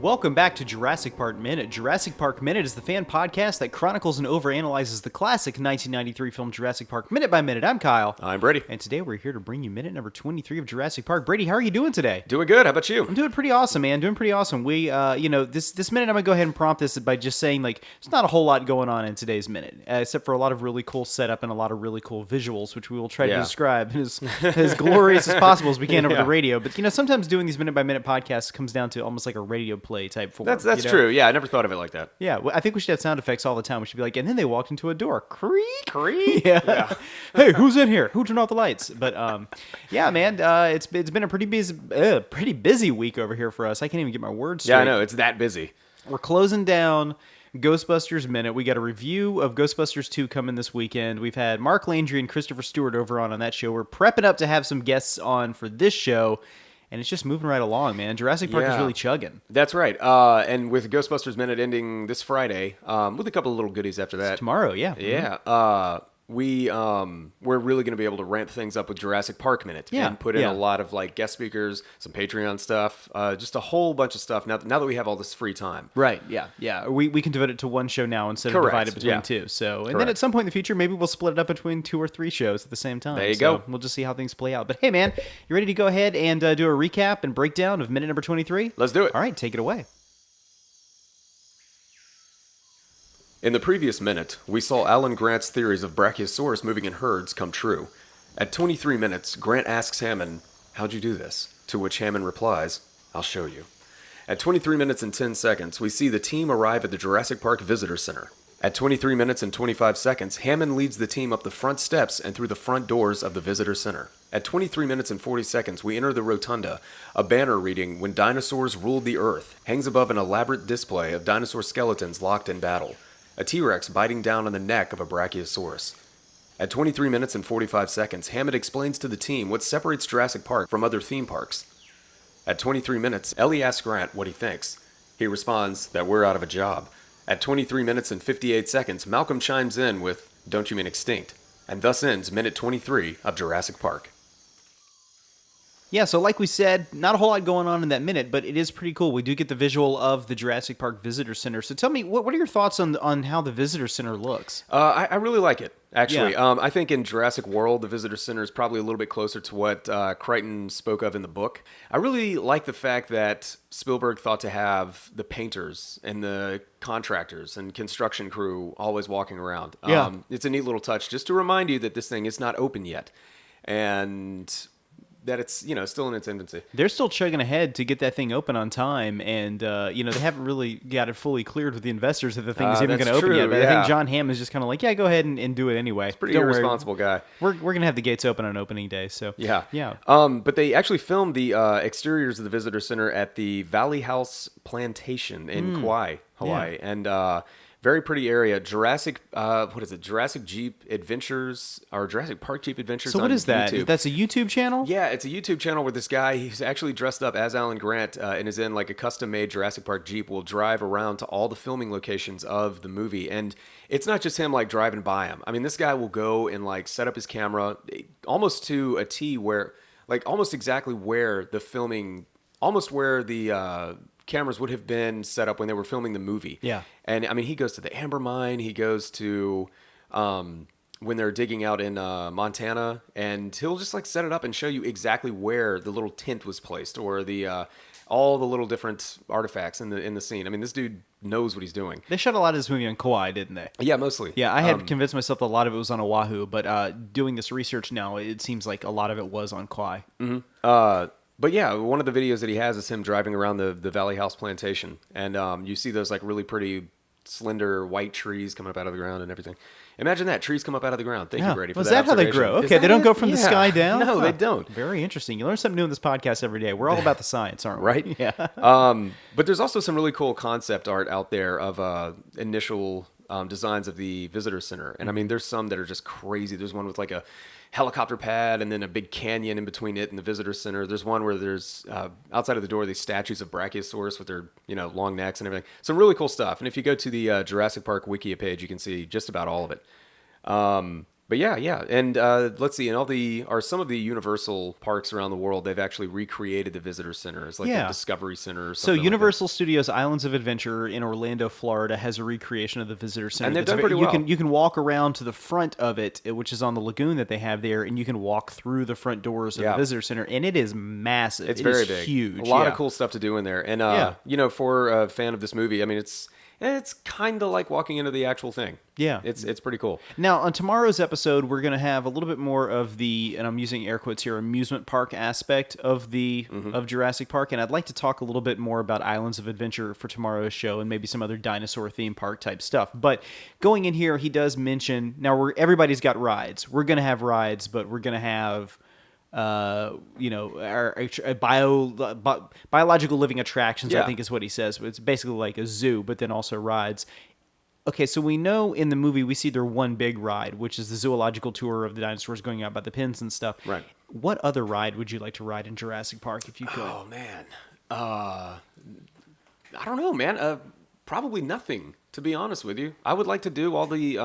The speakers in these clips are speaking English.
Welcome back to Jurassic Park Minute. Jurassic Park Minute is the fan podcast that chronicles and overanalyzes the classic 1993 film Jurassic Park minute by minute. I'm Kyle. I'm Brady. And today we're here to bring you minute number 23 of Jurassic Park. Brady, how are you doing today? Doing good. How about you? I'm doing pretty awesome, man. Doing pretty awesome. We, this minute I'm going to go ahead and prompt this by just saying, there's not a whole lot going on in today's minute, except for a lot of really cool setup and a lot of really cool visuals, which we will try to describe as glorious as possible as we can over the radio. But, sometimes doing these minute by minute podcasts comes down to almost like a radio play type form. That's true. Yeah, I never thought of it like that. Yeah, well, I think we should have sound effects all the time. We should be like, and then they walked into a door. Creak. Creak? Yeah. Hey, who's in here? Who turned off the lights? But, yeah, man, it's been a pretty busy week over here for us. I can't even get my words straight. Yeah, I know. It's that busy. We're closing down Ghostbusters Minute. We got a review of Ghostbusters 2 coming this weekend. We've had Mark Landry and Christopher Stewart over on that show. We're prepping up to have some guests on for this show. And it's just moving right along, man. Jurassic Park is really chugging. That's right. And with Ghostbusters Minute ending this Friday, with a couple of little goodies after that. It's tomorrow, yeah. Yeah. We're really going to be able to ramp things up with Jurassic Park Minute and put in a lot of guest speakers, some Patreon stuff, just a whole bunch of stuff now that we have all this free time. Right, yeah. We can devote it to one show now instead of divide it between two. So, and then at some point in the future, maybe we'll split it up between 2 or 3 shows at the same time. There you go. We'll just see how things play out. But hey, man, you ready to go ahead and do a recap and breakdown of minute number 23? Let's do it. All right, take it away. In the previous minute, we saw Alan Grant's theories of Brachiosaurus moving in herds come true. At 23 minutes, Grant asks Hammond, "How'd you do this?" To which Hammond replies, "I'll show you." At 23 minutes and 10 seconds, we see the team arrive at the Jurassic Park Visitor Center. At 23 minutes and 25 seconds, Hammond leads the team up the front steps and through the front doors of the Visitor Center. At 23 minutes and 40 seconds, we enter the rotunda. A banner reading, "When Dinosaurs Ruled the Earth," hangs above an elaborate display of dinosaur skeletons locked in battle. A T-Rex biting down on the neck of a Brachiosaurus. At 23 minutes and 45 seconds, Hammond explains to the team what separates Jurassic Park from other theme parks. At 23 minutes, Ellie asks Grant what he thinks. He responds that we're out of a job. At 23 minutes and 58 seconds, Malcolm chimes in with, "Don't you mean extinct?" And thus ends minute 23 of Jurassic Park. Yeah, so like we said, not a whole lot going on in that minute, but it is pretty cool. We do get the visual of the Jurassic Park Visitor Center. So tell me, what are your thoughts on how the Visitor Center looks? I really like it, actually. Yeah. I think in Jurassic World, the Visitor Center is probably a little bit closer to what Crichton spoke of in the book. I really like the fact that Spielberg thought to have the painters and the contractors and construction crew always walking around. It's a neat little touch just to remind you that this thing is not open yet. And that it's, still in its infancy. They're still chugging ahead to get that thing open on time, and, they haven't really got it fully cleared with the investors that the thing is even going to open yet. But I think John Hamm is just kind of like, yeah, go ahead and do it anyway. He's a pretty irresponsible guy. We're going to have the gates open on opening day, so. Yeah. Yeah. But they actually filmed the exteriors of the Visitor Center at the Valley House Plantation in Kauai, Hawaii. Yeah. And, very pretty area. Jurassic Jeep Adventures, or Jurassic Park Jeep Adventures. So what is that? YouTube. That's a YouTube channel? Yeah, it's a YouTube channel where this guy, he's actually dressed up as Alan Grant and is in a custom-made Jurassic Park Jeep, will drive around to all the filming locations of the movie. And it's not just him driving by them. I mean, this guy will go and set up his camera almost to a T where, almost exactly where the filming, almost where the cameras would have been set up when they were filming the movie. Yeah. And I mean, he goes to the Amber Mine, he goes to when they're digging out in Montana, and he'll just set it up and show you exactly where the little tent was placed, or the all the little different artifacts in the scene. I mean, this dude knows what he's doing. They shot a lot of this movie on Kauai, didn't they? Yeah, mostly. Yeah, I had convinced myself that a lot of it was on Oahu, but doing this research now, it seems like a lot of it was on Kauai. Mm-hmm. But yeah, one of the videos that he has is him driving around the Valley House Plantation, and you see those really pretty slender white trees coming up out of the ground and everything. Imagine that, trees come up out of the ground. Thank you, Brady, for that. Was that how they grow? Okay, they don't go from the sky down? No, they don't. Very interesting. You learn something new in this podcast every day. We're all about the science, aren't we? Right? Yeah. But there's also some really cool concept art out there of initial designs of the Visitor Center. And I mean, there's some that are just crazy. There's one with a helicopter pad and then a big canyon in between it and the Visitor Center. There's one where there's outside of the door these statues of Brachiosaurus with their long necks and everything. Some really cool stuff. And if you go to the Jurassic Park Wikia page, you can see just about all of it. But yeah, and let's see, in some of the Universal parks around the world, they've actually recreated the visitor centers, like the Yeah. Discovery Center or So something like that. Universal Studios Islands of Adventure in Orlando, Florida, has a recreation of the visitor center. And they've that's done pretty you well. can walk around to the front of it, which is on the lagoon that they have there, and you can walk through the front doors of Yeah. the visitor center, and it is massive. It's It very is big, huge. a lot yeah. of cool stuff to do in there, and Yeah. for a fan of this movie, I mean, it's kind of like walking into the actual thing. Yeah. It's pretty cool. Now, on tomorrow's episode, we're going to have a little bit more of the, and I'm using air quotes here, amusement park aspect of the of Jurassic Park, and I'd like to talk a little bit more about Islands of Adventure for tomorrow's show, and maybe some other dinosaur theme park type stuff. But going in here, he does mention everybody's got rides. We're going to have rides, but we're going to have our biological living attractions. Yeah. I think is what he says. It's basically like a zoo, but then also rides. Okay, so we know in the movie we see their one big ride, which is the zoological tour of the dinosaurs going out by the pins and stuff. Right. What other ride would you like to ride in Jurassic Park if you could? Oh man, I don't know, man. Probably nothing. To be honest with you, I would like to do all the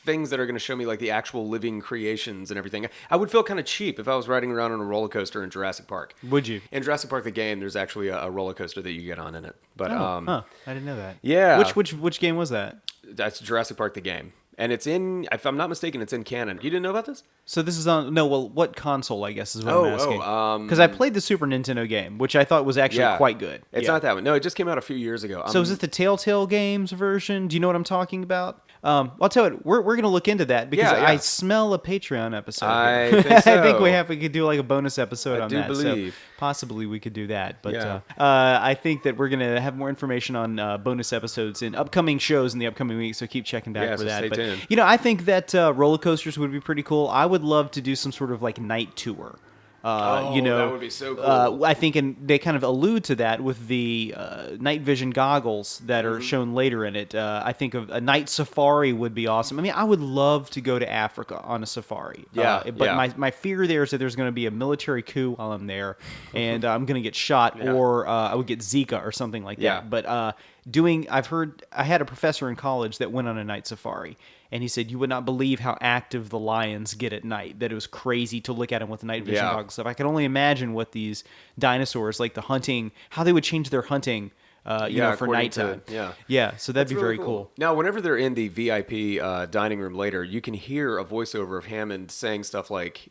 things that are going to show me like the actual living creations and everything. I would feel kind of cheap if I was riding around on a roller coaster in Jurassic Park. Would you? In Jurassic Park the game, there's actually a roller coaster that you get on in it. But I didn't know that. Yeah. Which game was that? That's Jurassic Park the game. And it's in, if I'm not mistaken, it's in canon. You didn't know about this? So this is on what console? I guess is what I'm asking. Because I played the Super Nintendo game, which I thought was actually quite good. It's not that one. No, it just came out a few years ago. So is it the Telltale Games version? Do you know what I'm talking about? I'll tell you, we're going to look into that because Yeah, yeah. I smell a Patreon episode. I here. think so. I think we could do like a bonus episode on do that. believe. So possibly we could do that. But Yeah. I think that we're going to have more information on bonus episodes in upcoming shows in the upcoming weeks. So keep checking back Yeah, for so that. stay But tuned. I think that roller coasters would be pretty cool. I would love to do some sort of like night tour. that would be so cool. I think, and they kind of allude to that with the night vision goggles that are shown later in it. I think of a night safari would be awesome. I mean, I would love to go to Africa on a safari. Yeah, But yeah. my fear there is that there's going to be a military coup while I'm there, and I'm going to get shot, or I would get Zika or something like that. Yeah. But I had a professor in college that went on a night safari, and he said you would not believe how active the lions get at night, that it was crazy to look at them with night vision Yeah. goggles stuff. I can only imagine what these dinosaurs, like the hunting, how they would change their hunting for according to- nighttime. yeah. So that'd be really very cool. Now, whenever they're in the VIP dining room later, you can hear a voiceover of Hammond saying stuff like,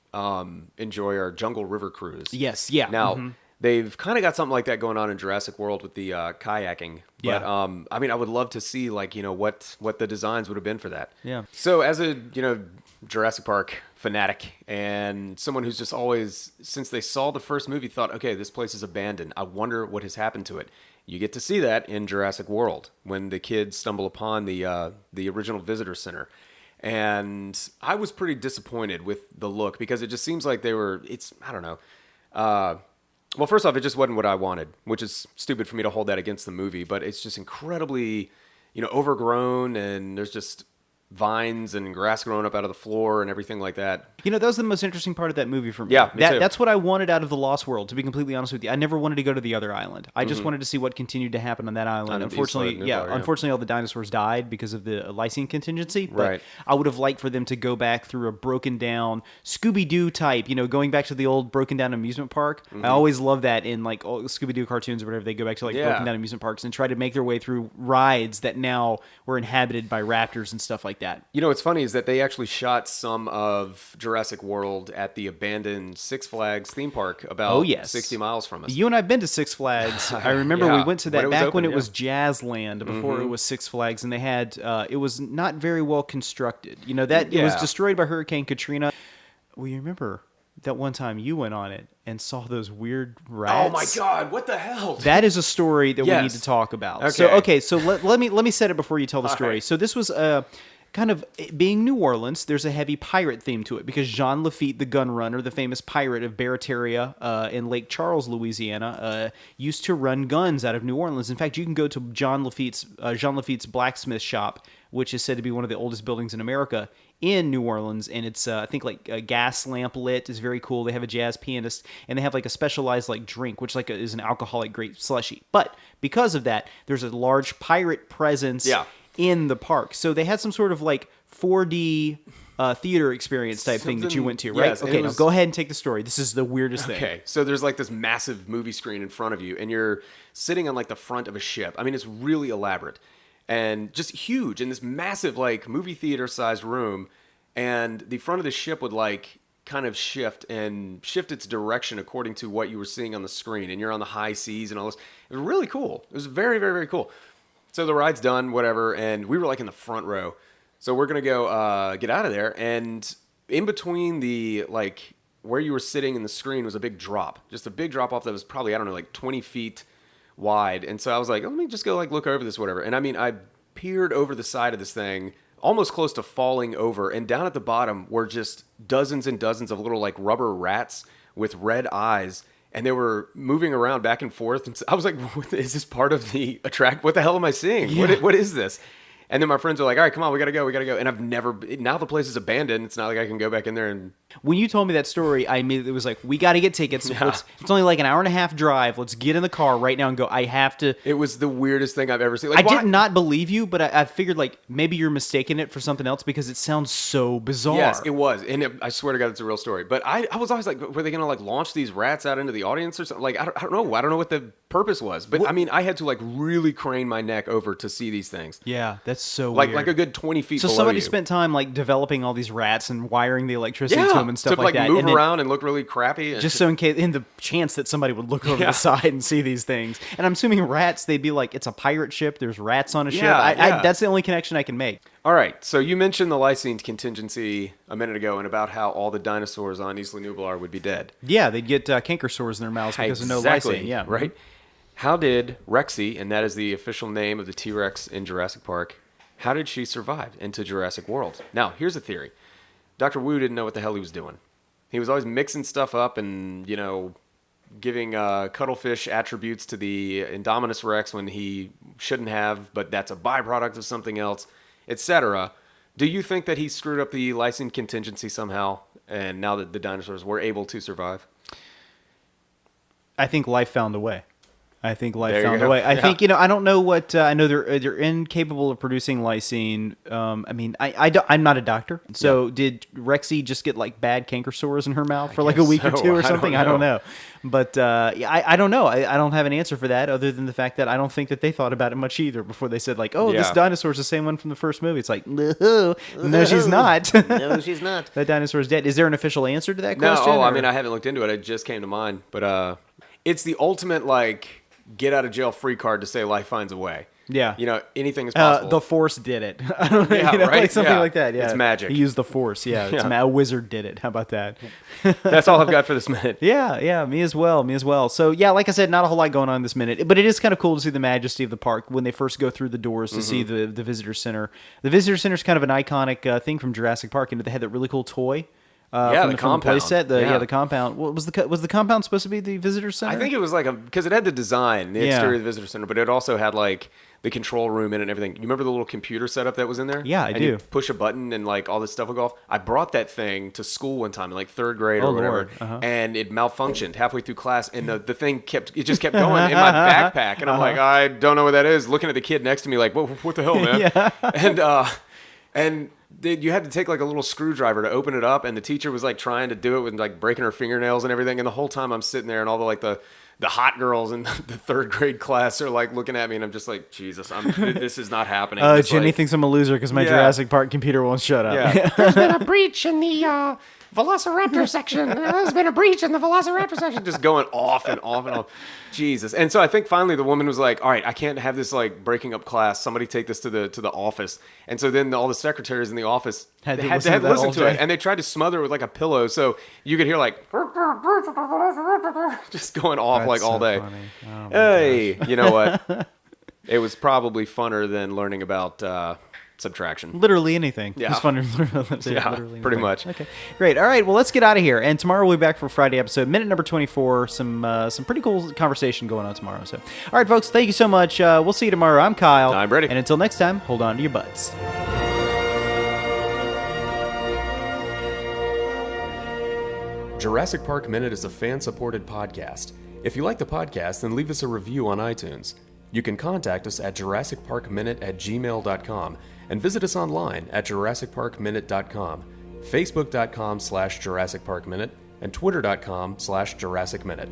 enjoy our Jungle River cruise. Yes, yeah. Now, they've kind of got something like that going on in Jurassic World with the kayaking. But, Yeah. I mean, I would love to see, like, what the designs would have been for that. Yeah. So, as a, Jurassic Park fanatic and someone who's just always, since they saw the first movie, thought, okay, this place is abandoned. I wonder what has happened to it. You get to see that in Jurassic World when the kids stumble upon the original visitor center. And I was pretty disappointed with the look because it just seems like I don't know. Well, first off, it just wasn't what I wanted, which is stupid for me to hold that against the movie, but it's just incredibly, overgrown, and there's just vines and grass growing up out of the floor and everything like that. That was the most interesting part of that movie for me. Yeah, me too. That's what I wanted out of the Lost World, to be completely honest with you. I never wanted to go to the other island. I just wanted to see what continued to happen on that island. On the Unfortunately, east side of Newport, yeah. unfortunately, all the dinosaurs died because of the lysine contingency. But Right. I would have liked for them to go back through a broken down Scooby-Doo type, going back to the old broken down amusement park. I always love that in like old Scooby-Doo cartoons or whatever. They go back to like Yeah. broken down amusement parks and try to make their way through rides that now were inhabited by raptors and stuff like that. What's funny is that they actually shot some of Jurassic World at the abandoned Six Flags theme park about 60 miles from us. You and I've been to Six Flags. I remember Yeah. we went to that When it was back open, when it yeah. was Jazzland, before it was Six Flags, and they had it was not very well constructed. It was Yeah. destroyed by Hurricane Katrina. Well, you remember that one time you went on it and saw those weird rats. Oh my God! What the hell? That is a story that we Yes. need to talk about. Okay. So let me set it before you tell the All story. right. So this was kind of being New Orleans. There's a heavy pirate theme to it because Jean Lafitte, the gun runner, the famous pirate of Barataria in Lake Charles, Louisiana, used to run guns out of New Orleans. In fact, you can go to Jean Lafitte's blacksmith shop, which is said to be one of the oldest buildings in America, in New Orleans, and it's I think like a gas lamp lit is very cool. They have a jazz pianist, and they have like a specialized like drink, which is an alcoholic grape slushy. But because of that, there's a large pirate presence Yeah. in the park. So they had some sort of like 4D theater experience type thing that you went to, right? Yes, Okay, now go ahead and take the story. This is the weirdest thing. Okay, so there's like this massive movie screen in front of you, and you're sitting on like the front of a ship. I mean, it's really elaborate and just huge in this massive like movie theater sized room. And the front of the ship would like kind of shift its direction according to what you were seeing on the screen. And you're on the high seas and all this. It was really cool. It was very, very, very cool. So the ride's done, whatever, and we were like in the front row. So we're gonna go get out of there, and in between the like where you were sitting in the screen was a big drop, just a big drop off that was probably, I don't know, like 20 feet wide. And so I was like, let me just go like look over this, whatever. And I mean, I peered over the side of this thing, almost close to falling over, and down at the bottom were just dozens and dozens of little like rubber rats with red eyes. And they were moving around back and forth. And so I was like, is this part of the attract? What the hell am I seeing? Yeah. What is this? And then my friends were like, all right, come on, we got to go. And I've never, now the place is abandoned. It's not like I can go back in there and. When you told me that story, I immediately was like, we got to get tickets. Yeah. It's only like an hour and a half drive. Let's get in the car right now and go. I have to. It was the weirdest thing I've ever seen. Like, I did not believe you, but I figured like maybe you're mistaking it for something else because it sounds so bizarre. Yes, it was. And I swear to God, it's a real story. But I was always like, were they going to like launch these rats out into the audience or something? Like, I don't know. I don't know what the purpose was. But I mean, I had to like really crane my neck over to see these things. Yeah, that's so weird. Like a good 20 feet so below somebody you. Spent time like developing all these rats and wiring the electricity to them and stuff like that. Move around and look really crappy. Just so in the chance that somebody would look over the side and see these things. And I'm assuming rats, they'd be like, it's a pirate ship. There's rats on a ship. That's the only connection I can make. All right. So you mentioned the lysine contingency a minute ago and about how all the dinosaurs on Isla Nublar would be dead. Yeah, they'd get canker sores in their mouths because of no lysine. Yeah. Right. How did Rexy, and that is the official name of the T-Rex in Jurassic Park, how did she survive into Jurassic World? Now, here's a theory. Dr. Wu didn't know what the hell he was doing. He was always mixing stuff up and, giving cuttlefish attributes to the Indominus Rex when he shouldn't have, but that's a byproduct of something else, etc. Do you think that he screwed up the lysine contingency somehow, and now that the dinosaurs were able to survive? I think life found a way. I think I don't know what I know. They're incapable of producing lysine. I mean, I'm not a doctor. So did Rexy just get like bad canker sores in her mouth for like a week or two or something? I don't know. But I don't know. I don't have an answer for that other than the fact that I don't think that they thought about it much either before they said like, this dinosaur's the same one from the first movie. It's like, no, she's not. No, she's not. That dinosaur's dead. Is there an official answer to that question? No, I mean, I haven't looked into it. It just came to mind. But it's the ultimate like get out of jail free card to say life finds a way. Yeah. Anything is possible. The Force did it. I don't know, right? Like something like that. Yeah. It's magic. He used the Force. Yeah. A wizard did it. How about that? That's all I've got for this minute. Yeah. Me as well. So, yeah, like I said, not a whole lot going on this minute. But it is kind of cool to see the majesty of the park when they first go through the doors to see the visitor center. The visitor center is kind of an iconic thing from Jurassic Park. And they had that really cool toy. From the play set, the compound. What was the compound supposed to be? The visitor center? I think it was like because it had the design, the exterior of the visitor center, but it also had like the control room in it and everything. You remember the little computer setup that was in there? Yeah, I do. You push a button and like all this stuff would go off. I brought that thing to school one time in like third grade or whatever, and it malfunctioned halfway through class, and the thing just kept going in my backpack, and I'm like, I don't know what that is. Looking at the kid next to me, like, what the hell, man? And you had to take like a little screwdriver to open it up, and the teacher was like trying to do it with like breaking her fingernails and everything. And the whole time I'm sitting there, and all the hot girls in the third grade class are like looking at me, and I'm just like, Jesus, this is not happening. Jenny thinks I'm a loser because my Jurassic Park computer won't shut up. Yeah. There's been a breach in the Velociraptor section. There's been a breach in the Velociraptor section. Just going off and off and off. Jesus. And so I think finally the woman was like, all right, I can't have this like breaking up class. Somebody take this to the office. And so then all the secretaries in the office had to listen to it. And they tried to smother it with like a pillow. So you could hear like just going off like all day. Oh, hey, gosh. You know what? It was probably funner than learning about subtraction. Literally anything. Yeah. It's fun. Pretty much. Okay, great. All right, well, let's get out of here. And tomorrow we'll be back for Friday episode, minute number 24. Some pretty cool conversation going on tomorrow. So, all right, folks, thank you so much. We'll see you tomorrow. I'm Kyle. I'm Brady. And until next time, hold on to your butts. Jurassic Park Minute is a fan-supported podcast. If you like the podcast, then leave us a review on iTunes. You can contact us at JurassicParkMinute@gmail.com and visit us online at JurassicParkMinute.com, Facebook.com/Jurassic Park Minute, and Twitter.com/Jurassic Minute.